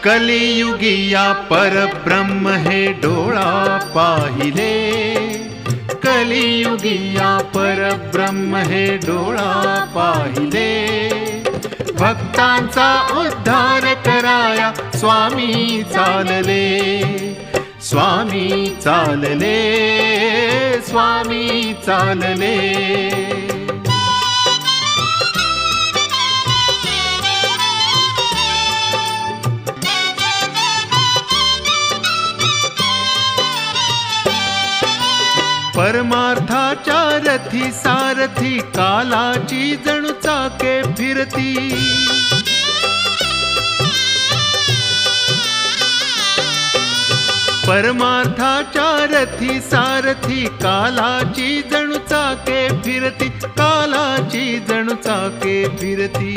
कलियुगिया परब्रह्म हे डोळा पाहिले, कलियुगिया परब्रह्म हे डोळा पाहिले। भक्तांचा उद्धार कराया स्वामी चालले, स्वामी चालले, स्वामी चालले। परमार्थाच्या रथी सारथी कालाची जणू चाके फिरती, परमार्थाच्या रथी सारथी कालाची जणू चाके फिरती, कालाची जणू चाके फिरती।